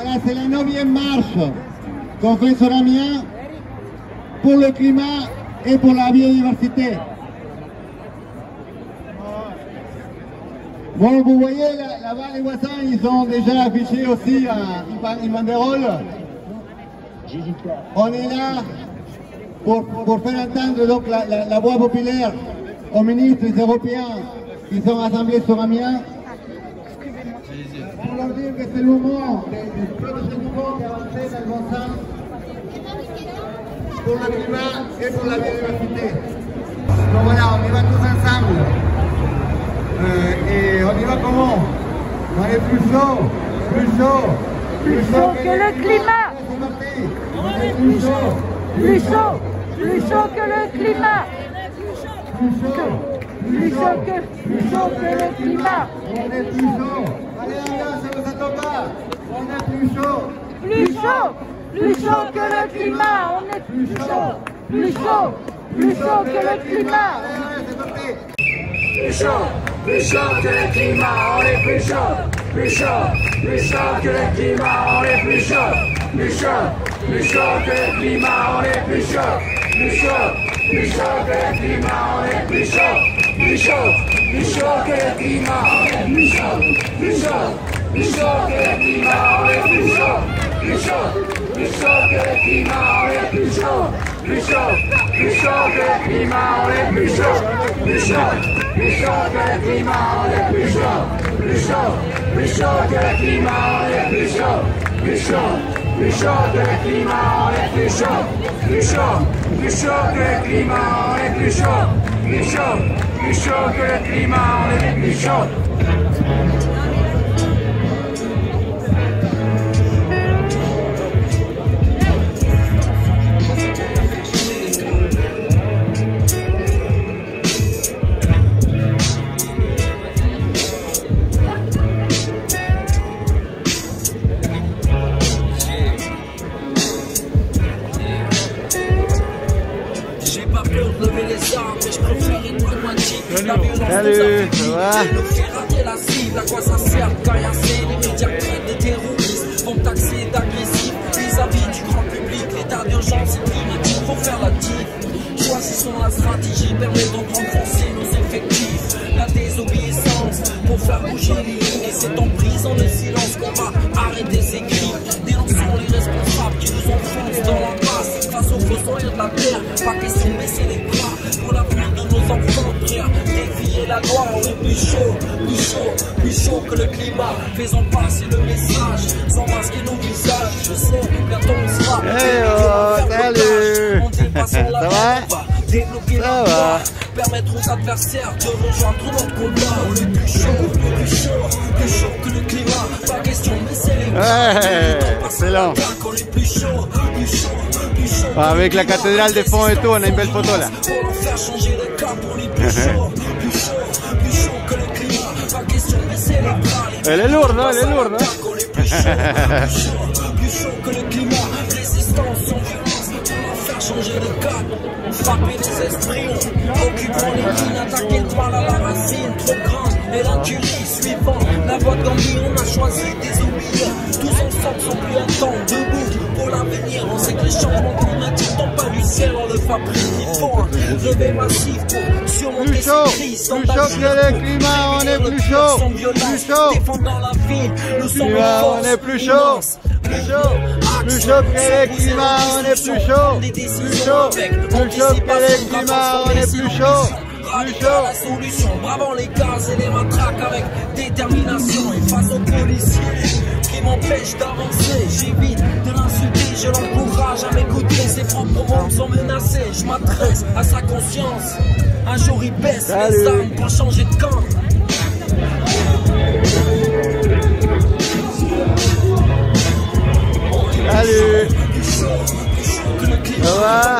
Voilà, c'est la 9e marche qu'on fait sur Amiens pour le climat et pour la biodiversité. Bon, vous voyez, là-bas, les voisins, ils ont déjà affiché aussi une banderole. On est là pour faire entendre donc, la voix populaire aux ministres européens qui sont assemblés sur Amiens. Pour leur dire que c'est le moment de prendre ce mouvement et avancer dans le bon sens pour le climat et pour la biodiversité. Donc voilà, on y va tous ensemble. Et on y va comment? On est plus chaud que le climat. C'est parti. On est plus chaud que le climat. Plus chaud que le climat. On est plus chaud. Allez, ça ne s'attend pas. On est plus chaud. Plus chaud que le climat. On est plus chaud que le climat. Allez, c'est parti. Plus chaud que le climat, on est plus chaud. Plus chaud que le climat, on est plus chaud. Plus chaud que le climat, on est plus chaud. Plus chaud que le climat, on est plus chaud. Plus chaud que le climat, on est plus chaud. Plus chaud que le climat, on est plus chaud. Plus chaud que le climat, on est plus chaud. Plus chaud que le climat, on est plus chaud. Plus chaud que le climat, on est plus chaud. Plus chaud que le climat, on est plus chaud. Plus chaud que le climat, on est plus chaud. Plus chaud que le climat, on est plus chaud. Plus chaud que le climat, on est plus chaud. Salut, ça va? La cible, à quoi ça sert de caillasser? Les médias traitent de terroristes, vont taxer d'agressifs vis-à-vis du grand public. L'état d'urgence est climatique, faut faire la diff. Choisissons la stratégie permettant de renforcer nos effectifs. La désobéissance pour faire bouger les lignes. Et c'est en brisant le silence qu'on va arrêter ces cris. Dénonçons les responsables qui nous enfoncent dans l'impasse. Face aux fossoyeurs de la terre, pas question de baisser les bras pour l'avenir de nos enfants, frères. Défier la loi, on est plus chaud que le climat. Faisons passer le message sans masquer nos visages. Je sais, bientôt on sera. Salut. On dépasse la Ça va? développer la loi, permettre aux adversaires de rejoindre notre combat. On est plus chaud que le climat. Pas question de baisser les bras. Ouais, excellent. On est plus chaud. Avec la cathédrale de fond et tout, on a une belle photo là. Pour faire changer le cap, on est plus chaud que le climat. Pas question de baisser les bras. Elle est lourde, hein, elle est lourde. On est plus chaud que le climat. Résistance sans violence, on va faire changer le cap. Frapper les esprits, occupons les lignes, attaquer le mal à la racine, trop grande. Et l'incurie suivant la voie de Gandhi, on a choisi des oubliés. Tous ensemble sont plus un temps debout pour l'avenir. On sait que les changements climatiques tombent pas du ciel, on le fabrique. Il faut un réveil massif pour surmonter ces crises. Plus chaud que le climat, on est plus chaud. Plus chaud. Défendant la ville, nous sommes on est plus chaud. Plus chaud que le climat, on est plus chaud. Plus chaud que le climat, on est plus chaud. La solution, bravant les gaz et les matraques avec détermination. Et face aux policiers qui m'empêchent d'avancer, j'évite de l'insulter, je l'encourage à m'écouter. Ses propres mondes sont menacés, je m'adresse à sa conscience. Un jour il baisse les armes pour changer de camp. Salut. Ça va?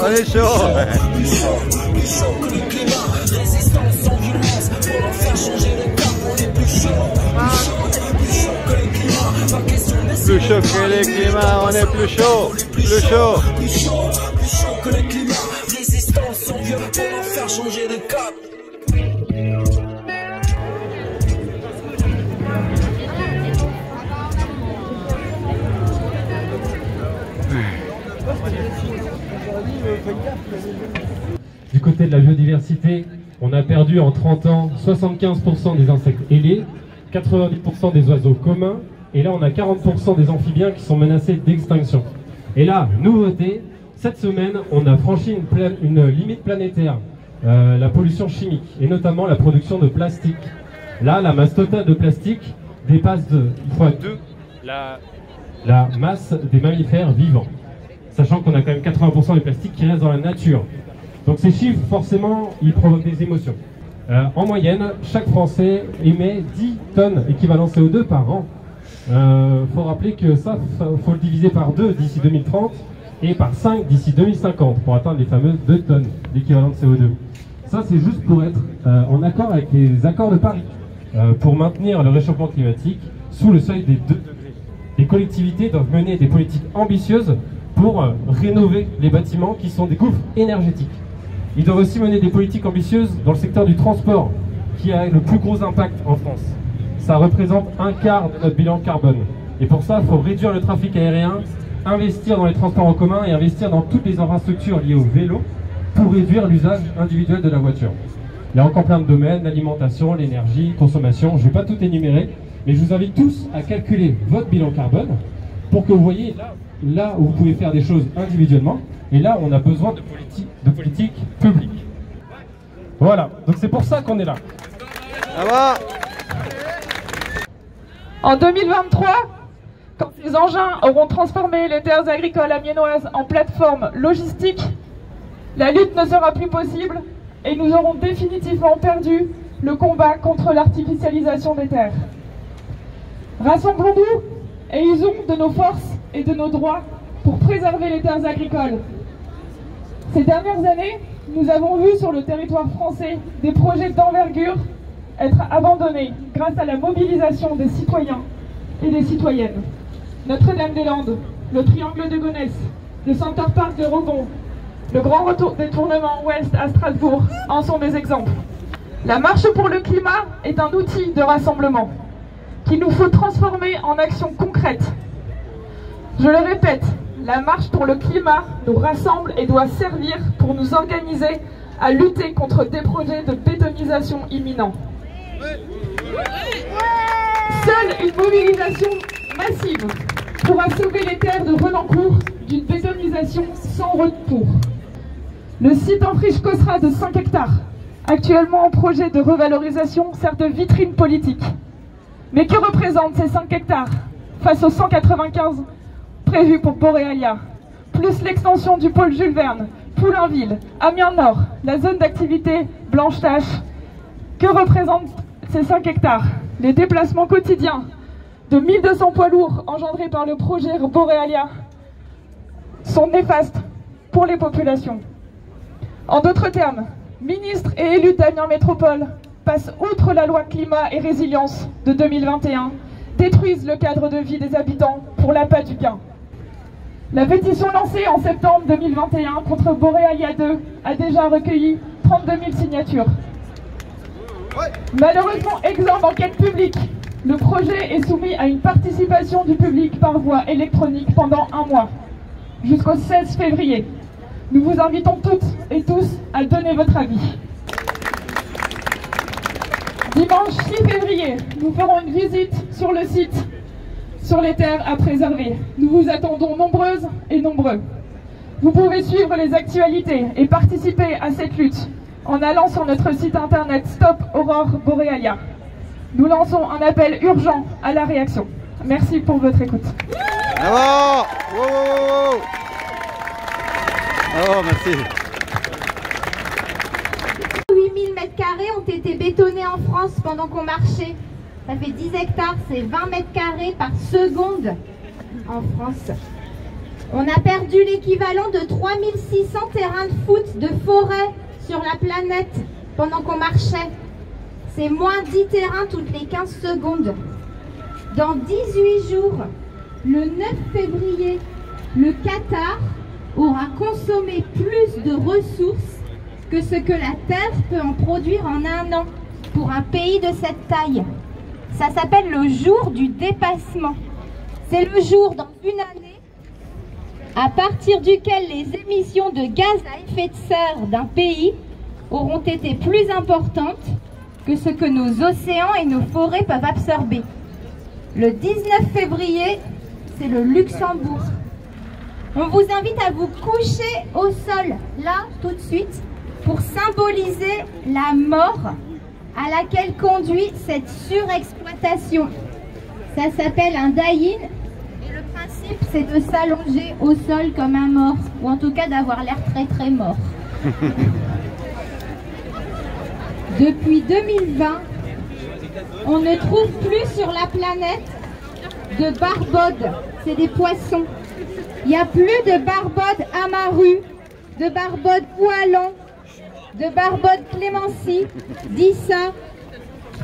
On est chaud. Plus chaud que le climat. Résistance sans violence pour leur faire changer le cap. On est plus chaud que le climat. Pas question de baisser. Plus chaud que le climat, on est plus chaud. Plus chaud que le climat. Résistance sans violence pour leur faire changer de cap. biodiversité, on a perdu en 30 ans 75% des insectes ailés, 90% des oiseaux communs, et là on a 40% des amphibiens qui sont menacés d'extinction. Et là, nouveauté, cette semaine, on a franchi une limite planétaire, la pollution chimique, et notamment la production de plastique. Là, la masse totale de plastique dépasse fois 2 la masse des mammifères vivants, sachant qu'on a quand même 80% des plastiques qui restent dans la nature. Donc ces chiffres, forcément, ils provoquent des émotions. En moyenne, chaque Français émet 10 tonnes équivalent CO2 par an. Faut rappeler que ça, faut le diviser par 2 d'ici 2030 et par 5 d'ici 2050 pour atteindre les fameuses 2 tonnes d'équivalent de CO2. Ça, c'est juste pour être en accord avec les accords de Paris, pour maintenir le réchauffement climatique sous le seuil des 2 degrés. Les collectivités doivent mener des politiques ambitieuses pour rénover les bâtiments qui sont des gouffres énergétiques. Ils doivent aussi mener des politiques ambitieuses dans le secteur du transport, qui a le plus gros impact en France. Ça représente un quart de notre bilan carbone. Et pour ça, il faut réduire le trafic aérien, investir dans les transports en commun et investir dans toutes les infrastructures liées au vélo pour réduire l'usage individuel de la voiture. Il y a encore plein de domaines, l'alimentation, l'énergie, consommation. Je ne vais pas tout énumérer, mais je vous invite tous à calculer votre bilan carbone pour que vous voyez là où vous pouvez faire des choses individuellement et là où on a besoin de politiques publiques. Voilà, donc c'est pour ça qu'on est là. Ça va? En 2023, quand ces engins auront transformé les terres agricoles amiénoises en plateforme logistique, la lutte ne sera plus possible et nous aurons définitivement perdu le combat contre l'artificialisation des terres. Rassemblons-nous et usons de nos forces et de nos droits pour préserver les terres agricoles. Ces dernières années, nous avons vu sur le territoire français des projets d'envergure être abandonnés grâce à la mobilisation des citoyens et des citoyennes. Notre-Dame-des-Landes, le Triangle de Gonesse, le Center Park de Rebond, le Grand Détournement Ouest à Strasbourg en sont des exemples. La marche pour le climat est un outil de rassemblement qu'il nous faut transformer en actions concrètes. Je le répète, la marche pour le climat nous rassemble et doit servir pour nous organiser à lutter contre des projets de bétonisation imminents. Seule une mobilisation massive pourra sauver les terres de Renancourt d'une bétonisation sans retour. Le site en friche Cosra de 5 hectares, actuellement en projet de revalorisation, sert de vitrine politique. Mais que représentent ces 5 hectares face aux 195 prévus pour Borealia, plus l'extension du pôle Jules Verne, Poulainville, Amiens Nord, la zone d'activité Blanche-Tache? Que représentent ces 5 hectares? Les déplacements quotidiens de 1200 poids lourds engendrés par le projet Borealia sont néfastes pour les populations. En d'autres termes, ministres et élus d'Amiens Métropole passent outre la loi climat et résilience de 2021, détruisent le cadre de vie des habitants pour l'appât du gain. La pétition lancée en septembre 2021 contre Borealia 2 a déjà recueilli 32 000 signatures. Malheureusement exempt d'enquête publique, le projet est soumis à une participation du public par voie électronique pendant 1 mois, jusqu'au 16 février. Nous vous invitons toutes et tous à donner votre avis. Dimanche 6 février, nous ferons une visite sur le site, sur les terres à préserver. Nous vous attendons nombreuses et nombreux. Vous pouvez suivre les actualités et participer à cette lutte en allant sur notre site internet Stop Aurore Borealia. Nous lançons un appel urgent à la réaction. Merci pour votre écoute. Bravo! Wow. Bravo, merci. 8000 m² ont été bétonnés en France pendant qu'on marchait. Ça fait 10 hectares, c'est 20 m² par seconde en France. On a perdu l'équivalent de 3600 terrains de foot de forêt sur la planète pendant qu'on marchait. C'est moins 10 terrains toutes les 15 secondes. Dans 18 jours, le 9 février, le Qatar aura consommé plus de ressources que ce que la Terre peut en produire en 1 an pour un pays de cette taille. Ça s'appelle le jour du dépassement. C'est le jour dans une année à partir duquel les émissions de gaz à effet de serre d'un pays auront été plus importantes que ce que nos océans et nos forêts peuvent absorber. Le 19 février, c'est le Luxembourg. On vous invite à vous coucher au sol, là, tout de suite, pour symboliser la mort à laquelle conduit cette surexploitation. Ça s'appelle un die-in et le principe, c'est de s'allonger au sol comme un mort, ou en tout cas d'avoir l'air très très mort. Depuis 2020, on ne trouve plus sur la planète de barbodes, c'est des poissons. Il n'y a plus de barbodes amarus, de barbodes oualans, de barbodes clémency, d'issa,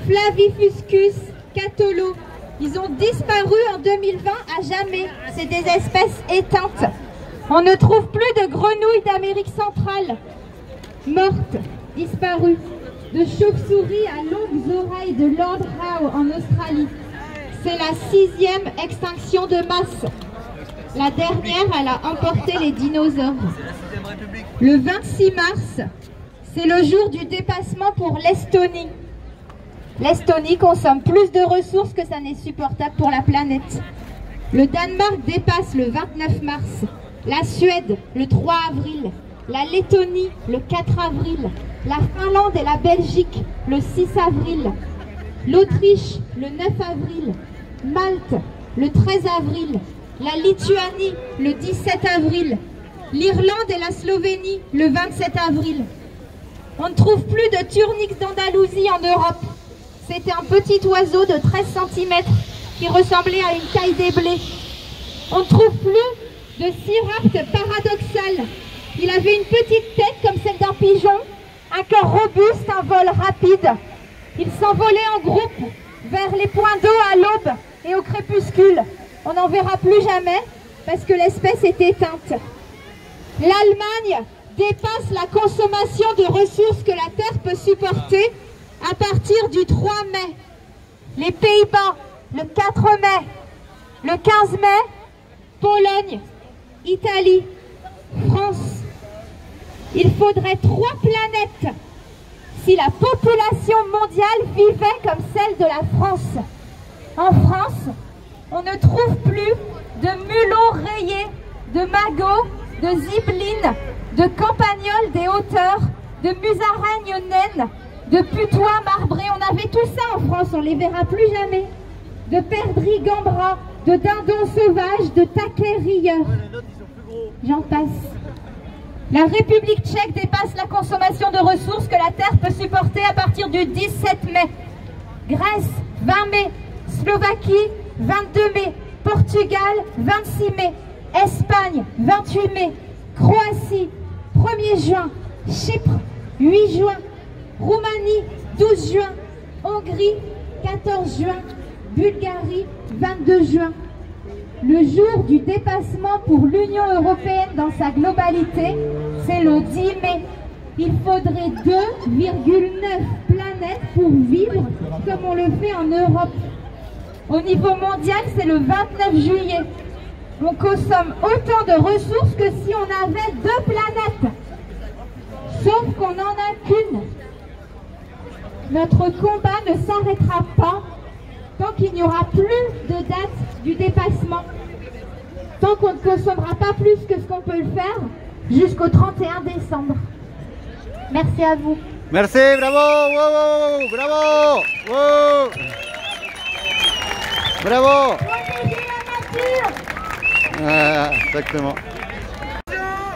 flavifuscus, catolo. Ils ont disparu en 2020 à jamais. C'est des espèces éteintes. On ne trouve plus de grenouilles d'Amérique centrale, mortes, disparues. De chauves-souris à longues oreilles de Lord Howe en Australie. C'est la 6e extinction de masse. La dernière, elle a emporté les dinosaures. Le 26 mars, c'est le jour du dépassement pour l'Estonie. L'Estonie consomme plus de ressources que ça n'est supportable pour la planète. Le Danemark dépasse le 29 mars. La Suède, le 3 avril. La Lettonie, le 4 avril. La Finlande et la Belgique, le 6 avril. L'Autriche, le 9 avril. Malte, le 13 avril. La Lituanie, le 17 avril. L'Irlande et la Slovénie, le 27 avril. On ne trouve plus de turnix d'Andalousie en Europe. C'était un petit oiseau de 13 cm qui ressemblait à une caille des blés. On ne trouve plus de Cirapte paradoxal. Il avait une petite tête comme celle d'un pigeon, un corps robuste, un vol rapide. Il s'envolait en groupe vers les points d'eau à l'aube et au crépuscule. On n'en verra plus jamais parce que l'espèce est éteinte. L'Allemagne dépasse la consommation de ressources que la Terre peut supporter à partir du 3 mai. Les Pays-Bas, le 4 mai. Le 15 mai, Pologne, Italie, France. Il faudrait 3 planètes si la population mondiale vivait comme celle de la France. En France, on ne trouve plus de mulots rayés, de magots, de zibelines, de campagnols des hauteurs, de musaraignes naines, de putois marbrés. On avait tout ça en France, on ne les verra plus jamais. De perdrix gambras, de dindons sauvages, de taquets rieurs. J'en passe. La République tchèque dépasse la consommation de ressources que la Terre peut supporter à partir du 17 mai. Grèce, 20 mai. Slovaquie, 22 mai. Portugal, 26 mai. Espagne, 28 mai. Croatie, 1er juin. Chypre, 8 juin. Roumanie, 12 juin. Hongrie, 14 juin. Bulgarie, 22 juin. Le jour du dépassement pour l'Union européenne dans sa globalité, c'est le 10 mai. Il faudrait 2,9 planètes pour vivre comme on le fait en Europe. Au niveau mondial, c'est le 29 juillet. On consomme autant de ressources que si on avait 2 planètes. Sauf qu'on n'en a qu'une. Notre combat ne s'arrêtera pas tant qu'il n'y aura plus de date du dépassement, tant qu'on ne consommera pas plus que ce qu'on peut le faire jusqu'au 31 décembre. Merci à vous. Merci, bravo, wow, bravo, wow. Bravo. Exactement.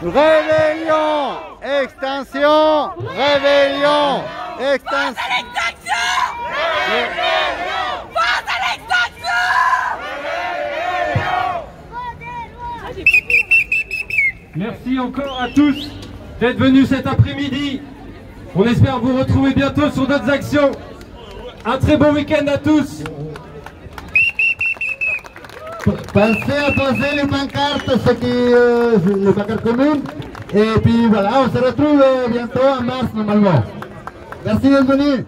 Rébellion, extinction, rébellion, extinction. Merci encore à tous d'être venus cet après-midi. On espère vous retrouver bientôt sur d'autres actions. Un très bon week-end à tous. Pensez à poser les pancartes, les pancartes communes. Et puis voilà, on se retrouve bientôt en mars normalement. Merci d'être venus.